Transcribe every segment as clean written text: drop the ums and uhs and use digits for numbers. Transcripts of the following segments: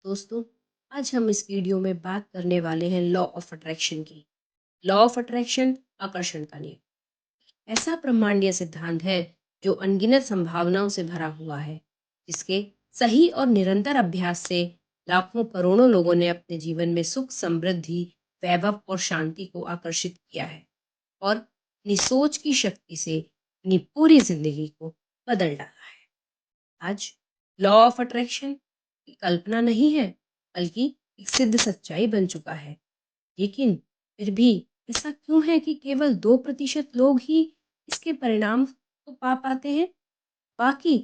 दोस्तों, आज हम इस वीडियो में बात करने वाले हैं लॉ ऑफ अट्रैक्शन की। लॉ ऑफ अट्रैक्शन आकर्षण का नियम ऐसा ब्रह्मांडीय सिद्धांत है जो अनगिनत संभावनाओं से भरा हुआ है, जिसके सही और निरंतर अभ्यास से लाखों करोड़ों लोगों ने अपने जीवन में सुख, समृद्धि, वैभव और शांति को आकर्षित किया है और अपनी सोच की शक्ति से अपनी पूरी जिंदगी को बदल डाला है। आज लॉ ऑफ अट्रैक्शन की कल्पना नहीं है, बल्कि एक सिद्ध सच्चाई बन चुका है। लेकिन फिर भी ऐसा क्यों है कि केवल 2% लोग ही इसके परिणाम को पा पाते हैं? बाकी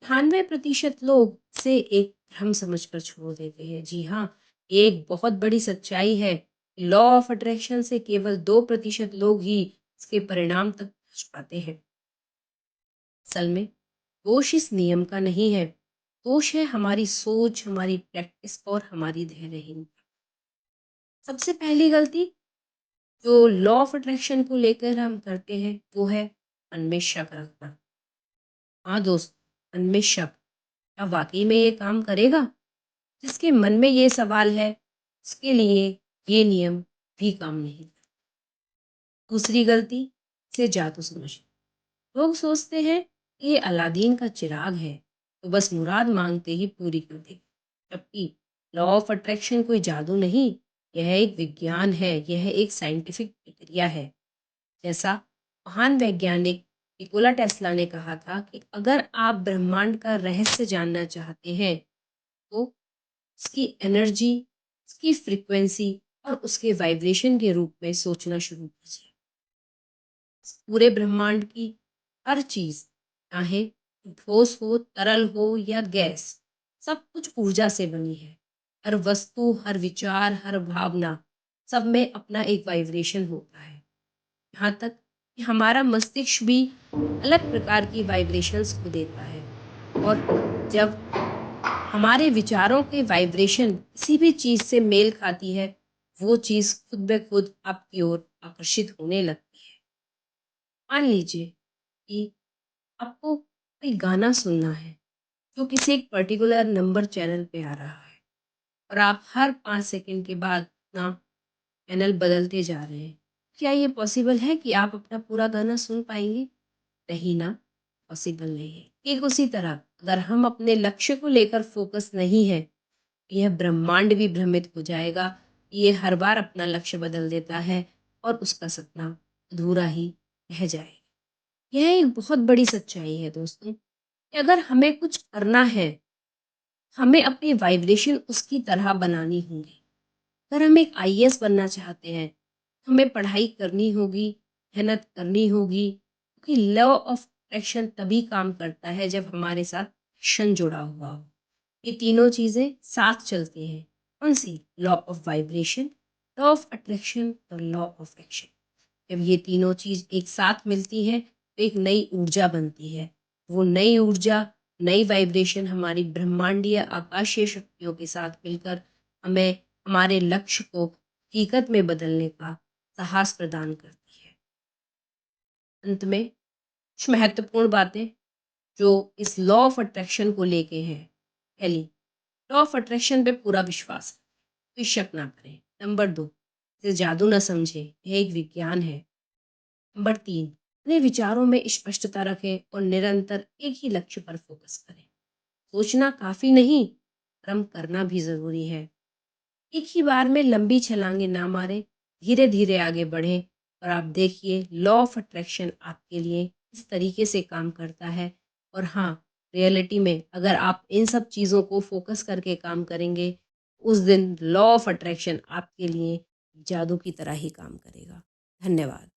98% लोग से एक भ्रम समझकर छोड़ देते हैं। जी हाँ, एक बहुत बड़ी सच्चाई है। लॉ ऑफ अट्रैक्शन से केवल 2% लोग ही इसके परिणाम तक पहुंच पाते हैं। असल में दोष इस नियम का नहीं है, दोष है हमारी सोच, हमारी प्रैक्टिस और हमारी धैर्यहीनता। सबसे पहली गलती जो लॉ ऑफ अट्रैक्शन को लेकर हम करते हैं वो है मन में शक रखना। हाँ दोस्त, मन में शक, क्या वाकई में ये काम करेगा? जिसके मन में ये सवाल है उसके लिए ये नियम भी काम नहीं। दूसरी गलती से जादू समझ। लोग सोचते हैं कि ये अलादीन का चिराग है, तो बस मुराद मांगते ही पूरी कर देगा। जबकि लॉ ऑफ अट्रैक्शन कोई जादू नहीं, यह एक विज्ञान है, यह एक साइंटिफिक प्रक्रिया है। जैसा महान वैज्ञानिक निकोला टेस्ला ने कहा था कि अगर आप ब्रह्मांड का रहस्य जानना चाहते हैं तो उसकी एनर्जी, उसकी फ्रीक्वेंसी और उसके वाइब्रेशन के रूप में सोचना शुरू कीजिए। पूरे ब्रह्मांड की हर चीज, चाहे ठोस हो, तरल हो या गैस, सब कुछ ऊर्जा से बनी है। हर वस्तु, हर विचार, हर भावना, सब में अपना एक वाइब्रेशन होता है। यहाँ तक कि हमारा मस्तिष्क भी अलग प्रकार की वाइब्रेशंस को देता है। और जब हमारे विचारों के वाइब्रेशन किसी भी चीज से मेल खाती है, वो चीज खुद ब खुद आपकी ओर आकर्षित होने लगती है। मान लीजिए कि आपको कोई गाना सुनना है जो किसी एक पर्टिकुलर नंबर चैनल पे आ रहा है और आप हर 5 सेकंड के बाद अपना चैनल बदलते जा रहे हैं। क्या ये पॉसिबल है कि आप अपना पूरा गाना सुन पाएंगे? नहीं ना, पॉसिबल नहीं है। ठीक उसी तरह अगर हम अपने लक्ष्य को लेकर फोकस नहीं है, यह ब्रह्मांड भी भ्रमित हो जाएगा। ये हर बार अपना लक्ष्य बदल देता है और उसका सपना अधूरा ही रह जाएगा। यह एक बहुत बड़ी सच्चाई है दोस्तों, कि अगर हमें कुछ करना है, हमें अपनी वाइब्रेशन उसकी तरह बनानी होगी। अगर हम एक आईएएस बनना चाहते हैं, हमें पढ़ाई करनी होगी, मेहनत करनी होगी, क्योंकि लॉ ऑफ अट्रैक्शन तभी काम करता है जब हमारे साथ एक्शन जुड़ा हुआ हो। ये तीनों चीजें साथ चलती हैं। कौन सी? Law of vibration, law of attraction और लॉ ऑफ एक्शन। जब ये तीनों चीज एक साथ मिलती है तो एक नई ऊर्जा बनती है। वो नई ऊर्जा, नई वाइब्रेशन हमारी ब्रह्मांडीय आकाशीय शक्तियों के साथ मिलकर हमें हमारे लक्ष्य को हकीकत में बदलने का साहस प्रदान करती है। अंत में कुछ महत्वपूर्ण बातें जो इस लॉ ऑफ अट्रैक्शन को लेके हैं। पहली, लॉ ऑफ अट्रैक्शन पे पूरा विश्वास, कोई शक ना करें। नंबर 2, इसे जादू ना समझें, यह एक विज्ञान है। नंबर 3, अपने विचारों में स्पष्टता रखें और निरंतर एक ही लक्ष्य पर फोकस करें। सोचना काफी नहीं, कर्म करना भी जरूरी है। एक ही बार में लंबी छलांगे ना मारें, धीरे धीरे आगे बढ़ें और आप देखिए लॉ ऑफ अट्रैक्शन आपके लिए इस तरीके से काम करता है। और हाँ, रियलिटी में अगर आप इन सब चीज़ों को फोकस करके काम करेंगे, उस दिन लॉ ऑफ अट्रैक्शन आपके लिए जादू की तरह ही काम करेगा। धन्यवाद।